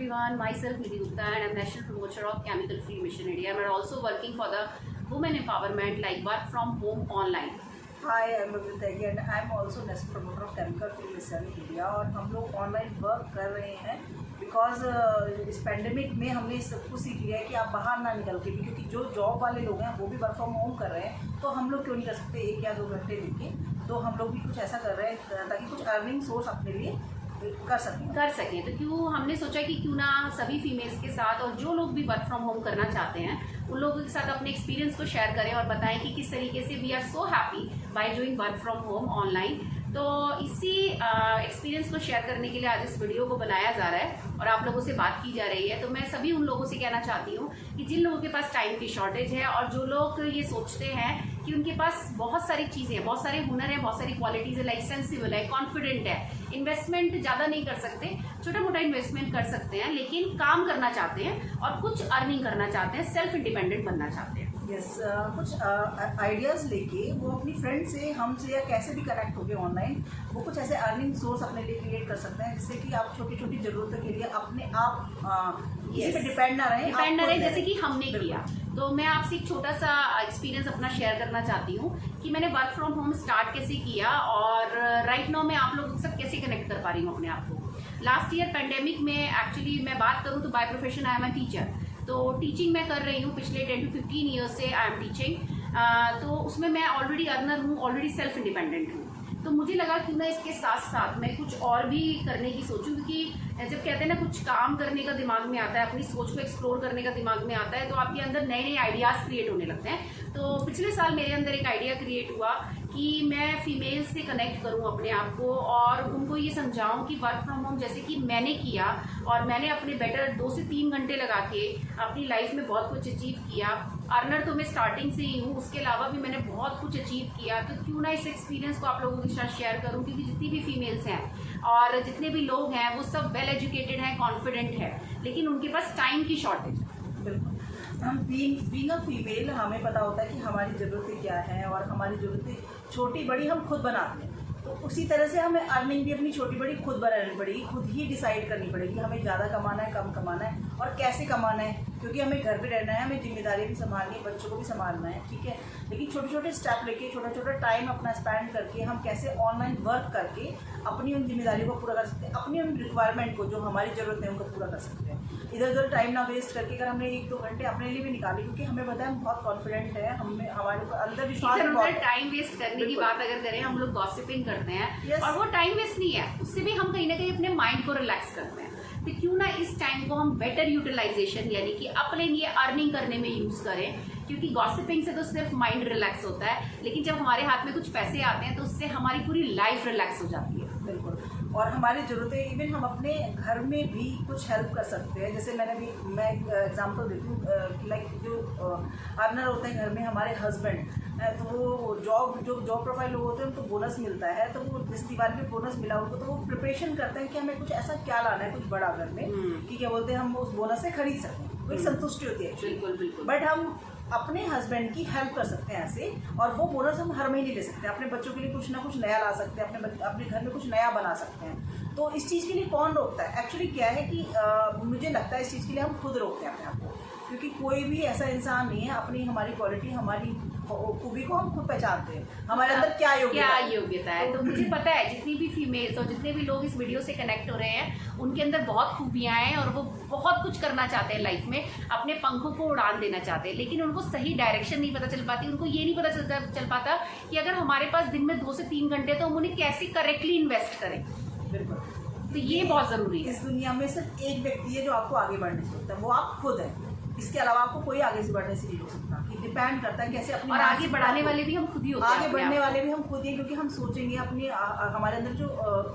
everyone, myself Nidhi Gupta and I'm National Promoter of Chemical Free Mission India. I'm also working for the women empowerment like work from home online. Hi, I'm Abhitagi and I'm also National Promoter of Chemical Free Mission India और हम लोग online work कर रहे हैं because इस pandemic में हमने सब कुछ सीख लिया है कि आप बाहर ना निकल के भी, क्योंकि जो जॉब वाले लोग हैं वो भी वर्क फ्रॉम होम कर रहे हैं, तो हम लोग क्यों नहीं कर सकते 1 या 2 घंटे लेके। तो हम लोग भी कुछ ऐसा कर रहे हैं ताकि कुछ अर्निंग सोर्स अपने लिए कर सकें। तो क्यों हमने सोचा कि क्यों ना सभी फीमेल्स के साथ और जो लोग भी वर्क फ्रॉम होम करना चाहते हैं उन लोगों के साथ अपने एक्सपीरियंस को शेयर करें और बताएं कि किस तरीके से we are so happy by doing work from home online. तो इसी एक्सपीरियंस को शेयर करने के लिए आज इस वीडियो को बनाया जा रहा है और आप लोगों से बात की जा रही है। तो मैं सभी उन लोगों से कहना चाहती हूँ कि जिन लोगों के पास टाइम की शॉर्टेज है और जो लोग ये सोचते हैं कि उनके पास बहुत सारी चीज़ें हैं, बहुत सारे हुनर हैं, बहुत सारी क्वालिटीज़ है, लाइक सेंसिबल है, कॉन्फिडेंट है, इन्वेस्टमेंट ज़्यादा नहीं कर सकते, छोटा मोटा इन्वेस्टमेंट कर सकते हैं, लेकिन काम करना चाहते हैं और कुछ अर्निंग करना चाहते हैं, सेल्फ इंडिपेंडेंट बनना चाहते हैं। यस, कुछ आइडियाज़ लेके वो अपनी फ्रेंड से, हमसे या कैसे भी कनेक्ट होके ऑनलाइन वो कुछ ऐसे अर्निंग सोर्स अपने लिए क्रिएट कर सकते हैं जिससे कि आप छोटी छोटी ज़रूरतों के लिए अपने आप किसी पे डिपेंड ना रहें जैसे कि हमने किया। तो मैं आपसे एक छोटा सा एक्सपीरियंस अपना शेयर करना चाहती हूँ कि मैंने वर्क फ्रॉम होम स्टार्ट कैसे किया और राइट नाउ मैं आप लोगों के साथ कैसे कनेक्ट कर पा रही हूँ अपने आप को। लास्ट ईयर पेंडेमिक में एक्चुअली मैं बात करूँ तो by profession I am a teacher, तो टीचिंग मैं कर रही हूँ पिछले 10 to 15 ईयर्स से आई एम टीचिंग। तो उसमें मैं ऑलरेडी अर्नर हूँ, ऑलरेडी सेल्फ इंडिपेंडेंट हूँ। तो मुझे लगा क्यों ना इसके साथ साथ मैं कुछ और भी करने की सोचूं, क्योंकि जब कहते हैं ना कुछ काम करने का दिमाग में आता है, अपनी सोच को एक्सप्लोर करने का दिमाग में आता है, तो आपके अंदर नए नए आइडियाज़ क्रिएट होने लगते हैं। तो पिछले साल मेरे अंदर एक आइडिया क्रिएट हुआ कि मैं फीमेल्स से कनेक्ट करूं अपने आप को और उनको ये समझाऊं कि वर्क फ्रॉम होम जैसे कि मैंने किया और मैंने अपने बेटर 2 से 3 घंटे लगा के अपनी लाइफ में बहुत कुछ अचीव किया। अर्नर तो मैं स्टार्टिंग से ही हूँ, उसके अलावा भी मैंने बहुत कुछ अचीव किया। तो क्यों ना इस एक्सपीरियंस को आप लोगों के साथ शेयर करूँ, क्योंकि जितनी भी फीमेल्स हैं और जितने भी लोग हैं वो सब वेल एजुकेटेड हैं, कॉन्फिडेंट है, लेकिन उनके पास टाइम की शॉर्टेज है। बिल्कुल, हम बीइंग अ फीमेल हमें पता होता है कि हमारी ज़रूरतें क्या हैं और हमारी ज़रूरतें छोटी बड़ी हम खुद बनाते हैं। तो उसी तरह से हमें अर्निंग भी अपनी छोटी बड़ी खुद बनानी पड़ेगी, खुद ही डिसाइड करनी पड़ेगी हमें ज़्यादा कमाना है, कम कमाना है और कैसे कमाना है, क्योंकि हमें घर पे रहना है, हमें जिम्मेदारी भी संभालनी है, बच्चों को भी संभालना है, ठीक है। लेकिन छोटे छोटे स्टेप लेके, छोटा छोटा टाइम अपना स्पेंड करके हम कैसे ऑनलाइन वर्क करके अपनी उन जिम्मेदारियों को पूरा कर सकते हैं, अपनी उन रिक्वायरमेंट को जो हमारी ज़रूरत है उनको पूरा कर सकते हैं। इधर उधर टाइम ना वेस्ट करके अगर हमने 1-2 घंटे अपने लिए भी निकाले, क्योंकि हमें पता है हम बहुत कॉन्फिडेंट है, हमें हमारे अंदर विश्वास टाइम वेस्ट करने की बात अगर करें, हम लोग गॉसिपिंग करते हैं और वो टाइम वेस्ट नहीं है, उससे भी हम कहीं ना कहीं अपने माइंड को रिलैक्स करते हैं। तो क्यों ना इस टाइम को हम बेटर यूटिलाइजेशन यानी कि अपने लिए अर्निंग करने में यूज करें, क्योंकि गॉसिपिंग से तो सिर्फ माइंड रिलैक्स होता है, लेकिन जब हमारे हाथ में कुछ पैसे आते हैं तो उससे हमारी पूरी लाइफ रिलैक्स हो जाती है। बिल्कुल, और हमारी ज़रूरतें इवन हम अपने घर में भी कुछ हेल्प कर सकते हैं। जैसे मैं एक एग्जांपल देती हूँ कि लाइक जो अर्नर होते हैं घर में, हमारे हस्बैंड, तो वो जॉब प्रोफाइल लोग होते हैं उनको बोनस मिलता है, तो वो जिस दिवाली पे बोनस मिला उनको, तो वो प्रिपरेशन करते हैं कि हमें कुछ ऐसा क्या लाना है, कुछ बड़ा घर में कि क्या बोलते हैं हम उस बोनस से खरीद सकें, कोई संतुष्टि होती है। बिल्कुल बिल्कुल। बट हम अपने हस्बैंड की हेल्प कर सकते हैं ऐसे, और वो बोनस हम हर महीने ले सकते हैं, अपने बच्चों के लिए कुछ ना कुछ नया ला सकते हैं, अपने घर में कुछ नया बना सकते हैं। तो इस चीज़ के लिए कौन रोकता है? एक्चुअली क्या है कि मुझे लगता है इस चीज़ के लिए हम खुद रोकते हैं अपने आप को, क्योंकि कोई भी ऐसा इंसान नहीं है, अपनी हमारी क्वालिटी, हमारी खूबी को हम खुद पहचानते हैं, हमारे अंदर क्या योग्यता है। तो मुझे पता है जितनी भी फीमेल्स और जितने भी लोग इस वीडियो से कनेक्ट हो रहे हैं उनके अंदर बहुत खूबियां हैं और वो बहुत कुछ करना चाहते हैं लाइफ में, अपने पंखों को उड़ान देना चाहते हैं, लेकिन उनको सही डायरेक्शन नहीं पता चल पाती। उनको ये नहीं पता चल पाता कि अगर हमारे पास दिन में 2 से 3 घंटे तो हम उन्हें कैसे करेक्टली इन्वेस्ट करें। बिल्कुल, तो ये बहुत ज़रूरी है। इस दुनिया में सिर्फ एक व्यक्ति है जो आपको आगे बढ़ने से रोकता है, वो आप खुद हैं। इसके अलावा आपको कोई आगे से बढ़ने से नहीं रोक सकता, कि डिपेंड करता है कैसे अपनी, और आगे बढ़ाने वाले भी हम खुद ही होते हैं, आगे बढ़ने वाले भी हम खुद ही, क्योंकि हम सोचेंगे अपनी हमारे अंदर जो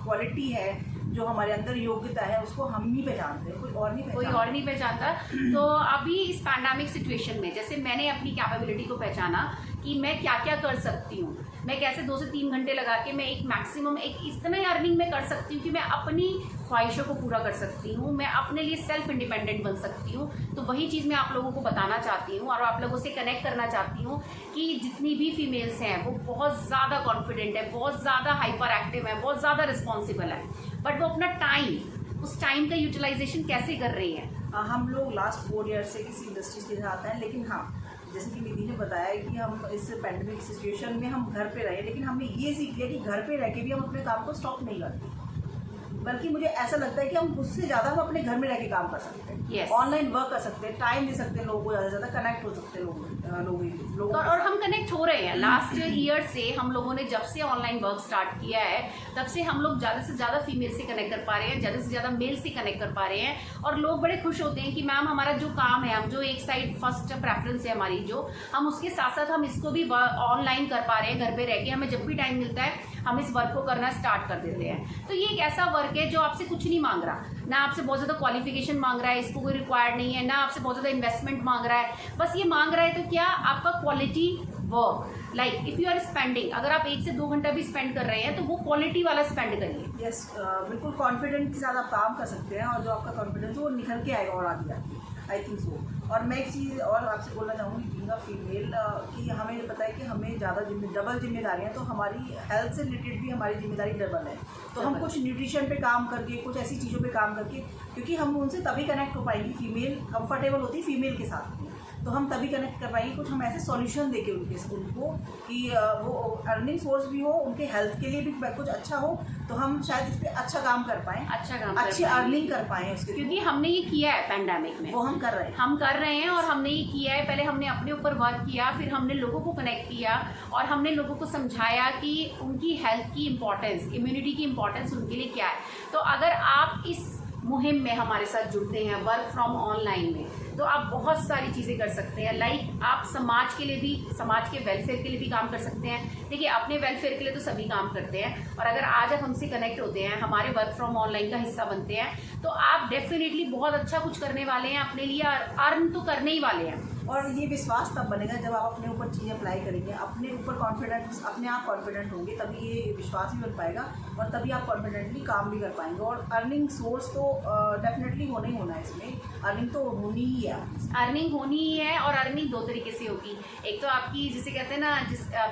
क्वालिटी है, जो हमारे अंदर योग्यता है, उसको हम ही पहचानते हैं, कोई और नहीं पहचानता। तो अभी इस पैंडेमिक सिचुएशन में जैसे मैंने अपनी कैपेबिलिटी को पहचाना कि मैं क्या क्या कर सकती हूँ, मैं कैसे 2 से 3 घंटे लगा के मैं एक मैक्सिमम एक इतना ही अर्निंग में कर सकती हूँ कि मैं अपनी ख्वाहिशों को पूरा कर सकती हूँ, मैं अपने लिए सेल्फ इंडिपेंडेंट बन सकती हूँ। तो वही चीज़ मैं आप लोगों को बताना चाहती हूँ और आप लोगों से कनेक्ट करना चाहती हूँ कि जितनी भी फीमेल्स हैं वो बहुत ज़्यादा कॉन्फिडेंट है, बहुत ज़्यादा हाइपर एक्टिव है, बहुत ज़्यादा रिस्पॉन्सिबल है, बट वो अपना टाइम उस टाइम का यूटिलाइजेशन कैसे कर रही हैं? हम लोग लास्ट 4 ईयर से किसी इंडस्ट्रीज के साथ हैं, लेकिन हाँ, जैसे कि निधि ने बताया कि हम इस पैंडेमिक सिचुएशन में हम घर पे रहे, लेकिन हमने ये सीख लिया कि घर पे रह के भी हम अपने काम को स्टॉप नहीं करते, बल्कि मुझे ऐसा लगता है कि हम उससे ज़्यादा हम अपने घर में रह के काम कर सकते हैं, Yes. ऑनलाइन वर्क कर सकते हैं, टाइम दे सकते हैं लोगों को, ज़्यादा से ज़्यादा कनेक्ट हो सकते हैं लोगों और हम कनेक्ट हो रहे हैं। लास्ट ईयर से हम लोगों ने जब से ऑनलाइन वर्क स्टार्ट किया है तब से हम लोग ज़्यादा से ज़्यादा फीमेल से कनेक्ट कर पा रहे हैं, ज़्यादा से ज़्यादा मेल से कनेक्ट कर पा रहे हैं, और लोग बड़े खुश होते हैं कि मैम हमारा जो काम है, हम जो एक साइड फर्स्ट प्रेफरेंस है हमारी, जो हम उसके साथ साथ हम इसको भी ऑनलाइन कर पा रहे हैं घर पे रह के। हमें जब भी टाइम मिलता है हम इस वर्क को करना स्टार्ट कर देते हैं। तो ये एक ऐसा वर्क है जो आपसे कुछ नहीं मांग रहा, ना आपसे बहुत ज़्यादा क्वालिफिकेशन मांग रहा है, इसको कोई रिक्वायर्ड नहीं है, ना आपसे बहुत ज़्यादा इन्वेस्टमेंट मांग रहा है। बस ये मांग रहा है तो क्या, आपका quality work. Like if you are spending, अगर आप 1 से 2 घंटा भी स्पेंड कर रहे हैं तो वो क्वालिटी वाला स्पेंड करिए। यस, बिल्कुल कॉन्फिडेंट के साथ आप काम कर सकते हैं, और जो आपका कॉन्फिडेंस है वो निखर के आएगा और आगे जाके, आई थिंक सो। और मैं एक चीज़ और आपसे बोलना चाहूँगी, बीइंग अ फीमेल, कि हमें ये पता है कि हमें ज़्यादा डबल जिम्मेदारियाँ, तो हमारी हेल्थ से रिलेटेड भी हमारी जिम्मेदारी डबल है। तो हम कुछ न्यूट्रिशन पे काम करके, कुछ ऐसी चीज़ों पे काम करके, क्योंकि हम उनसे तभी कनेक्ट हो पाएंगे, फीमेल कंफर्टेबल होती है फीमेल के साथ, तो हम तभी कनेक्ट कर पाएंगे। कुछ हम ऐसे सॉल्यूशन देके उनको कि वो अर्निंग सोर्स भी हो, उनके हेल्थ के लिए भी कुछ अच्छा हो, तो हम शायद इस पर अच्छा काम कर पाएँ, अच्छी अर्निंग कर पाएँ उसके, क्योंकि हमने ये किया है पैंडेमिक में, वो हम कर रहे हैं और हमने ये किया है। पहले हमने अपने ऊपर वर्क किया, फिर हमने लोगों को कनेक्ट किया और हमने लोगों को समझाया कि उनकी हेल्थ की इंपॉर्टेंस, इम्यूनिटी की इंपॉर्टेंस उनके लिए क्या है। तो अगर आप इस मुहिम में हमारे साथ जुड़ते हैं वर्क फ्रॉम ऑनलाइन में, तो आप बहुत सारी चीज़ें कर सकते हैं। लाइक आप समाज के लिए भी, समाज के वेलफेयर के लिए भी काम कर सकते हैं। देखिए, अपने वेलफेयर के लिए तो सभी काम करते हैं, और अगर आज आप हमसे कनेक्ट होते हैं, हमारे वर्क फ्रॉम ऑनलाइन का हिस्सा बनते हैं, तो आप डेफिनेटली बहुत अच्छा कुछ करने वाले हैं अपने लिए, अर्न तो करने ही वाले हैं। और ये विश्वास तब बनेगा जब आप अपने ऊपर चीज़ें अप्लाई करेंगे, अपने ऊपर कॉन्फिडेंस, अपने आप कॉन्फिडेंट होंगे, तभी ये विश्वास भी बन पाएगा, और तभी आप कॉन्फिडेंटली काम भी कर पाएंगे। और अर्निंग सोर्स तो डेफिनेटली होना ही होना है, इसमें अर्निंग तो होनी ही है, अर्निंग होनी ही है। और अर्निंग 2 तरीके से होगी, एक तो आपकी जिसे कहते हैं ना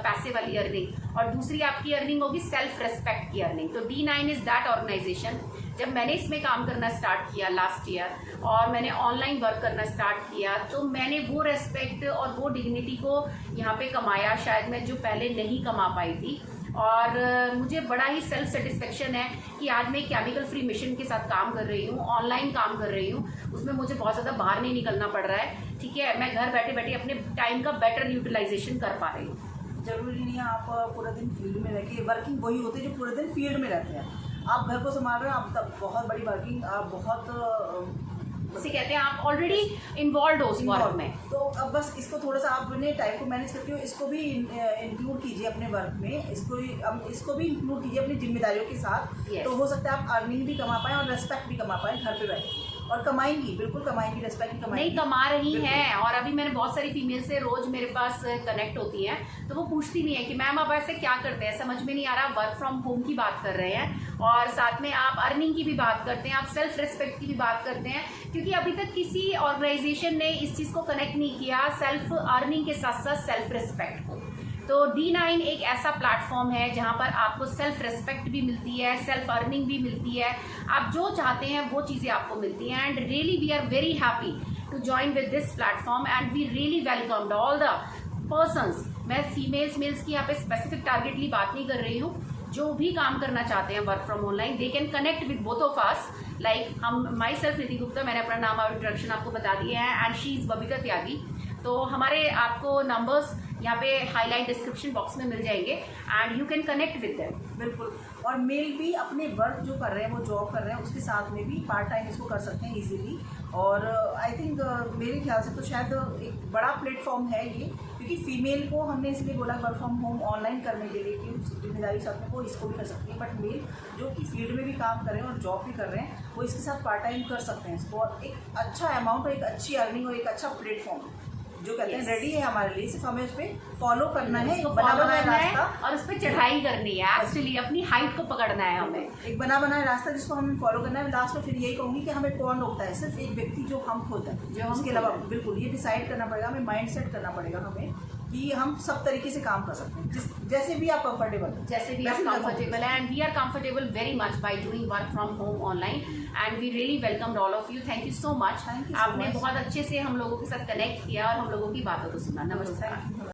पैसे वाली अर्निंग, और दूसरी आपकी अर्निंग होगी सेल्फ रेस्पेक्ट की अर्निंग। तो D9 इज़ दैट ऑर्गेनाइजेशन। जब मैंने इसमें काम करना स्टार्ट किया लास्ट ईयर, और मैंने ऑनलाइन वर्क करना स्टार्ट किया, तो मैंने वो रेस्पेक्ट और वो डिग्निटी को यहाँ पे कमाया, शायद मैं जो पहले नहीं कमा पाई थी। और मुझे बड़ा ही सेल्फ सेटिस्फेक्शन है कि आज मैं केमिकल फ्री मिशन के साथ काम कर रही हूँ, ऑनलाइन काम कर रही हूँ, उसमें मुझे बहुत ज़्यादा बाहर नहीं निकलना पड़ रहा है। ठीक है, मैं घर बैठे बैठे अपने टाइम का बेटर यूटिलाइजेशन कर पा रही हूँ। जरूरी नहीं है आप पूरा दिन फील्ड में रह के, वर्किंग वही होते हैं जो पूरे दिन फील्ड में रहते हैं। आप घर को संभाल रहे हैं, आप तब बहुत बड़ी वर्किंग, आप बहुत उसे कहते हैं आप ऑलरेडी इन्वॉल्व हो उस वर्क में। तो अब बस इसको थोड़ा सा आपने टाइम को मैनेज करके इसको भी इंक्लूड कीजिए अपने वर्क में, इसको भी इंक्लूड कीजिए अपनी जिम्मेदारियों के साथ। Yes. तो हो सकता है आप अर्निंग भी कमा पाएँ और रेस्पेक्ट भी कमा पाएँ घर पे बैठ के, और कमाएंगी, बिल्कुल कमाएंगी, रेस्पेक्ट भी कमाएंगी, नहीं कमा रही हैं। और अभी मैंने बहुत सारी फीमेल से रोज मेरे पास कनेक्ट होती हैं, तो वो पूछती भी है कि मैम आप ऐसे क्या करते हैं, समझ में नहीं आ रहा। वर्क फ्रॉम होम की बात कर रहे हैं, और साथ में आप अर्निंग की भी बात करते हैं, आप सेल्फ रिस्पेक्ट की भी बात करते हैं, क्योंकि अभी तक किसी ऑर्गेनाइजेशन ने इस चीज़ को कनेक्ट नहीं किया, सेल्फ अर्निंग के साथ साथ सेल्फ रिस्पेक्ट को। तो D9 एक ऐसा प्लेटफॉर्म है जहां पर आपको सेल्फ रिस्पेक्ट भी मिलती है, सेल्फ अर्निंग भी मिलती है, आप जो चाहते हैं वो चीज़ें आपको मिलती हैं। And really we are very happy to join with this platform, and we really welcomed all the persons. मैं फीमेल्स मेल्स की यहाँ पे स्पेसिफिक टारगेटली बात नहीं कर रही हूँ, जो भी काम करना चाहते हैं work from online, they can connect with both of us. Like हम, माई सेल्फ निधि गुप्ता, मैंने अपना नाम और इंट्रोडक्शन आपको बता दिया है, एंड शी इज़ बबीता त्यागी। तो हमारे आपको नंबर्स यहाँ पे हाईलाइट डिस्क्रिप्शन बॉक्स में मिल जाएंगे, and you can connect with them. बिल्कुल, और मेल भी अपने वर्क जो कर रहे हैं, वो जॉब कर रहे हैं, उसके साथ में भी पार्ट टाइम इसको कर सकते हैं इजीली। और आई थिंक मेरे ख्याल से तो शायद एक बड़ा प्लेटफॉर्म है ये, क्योंकि फीमेल को हमने इसलिए बोला वर्क फ्रॉम होम ऑनलाइन करने के लिए कि उसकी जिम्मेदारी साथ में वो इसको भी कर सकती है, बट मेल जो कि फील्ड में भी काम कर रहे हैं और जॉब भी कर रहे हैं, वो इसके साथ पार्ट टाइम कर सकते हैं इसको, और एक अच्छा अमाउंट और एक अच्छी अर्निंग और एक अच्छा प्लेटफॉर्म जो कहते हैं रेडी है हमारे लिए। सिर्फ हमें उस पर फॉलो करना है, बना बनाया रास्ता, और उस पर चढ़ाई करनी है, एक्चुअली अपनी हाइट को पकड़ना है हमें, एक बना बनाया रास्ता जिसको हमें फॉलो करना है। लास्ट में फिर यही कहूँगी कि हमें कौन रोकता है, सिर्फ एक व्यक्ति जो हम खुद है, जो उसके अलावा बिल्कुल ये डिसाइड करना पड़ेगा, हमें माइंड सेट करना पड़ेगा हमें कि हम सब तरीके से काम कर सकते हैं, जैसे भी आप कंफर्टेबल हैं, जैसे भी आप कंफर्टेबल है, and we are comfortable very much by doing work from home online, and we really welcome all of you. Thank you so much. आपने बहुत अच्छे से हम लोगों के साथ कनेक्ट किया और हम लोगों की बातों को सुना। नमस्कार।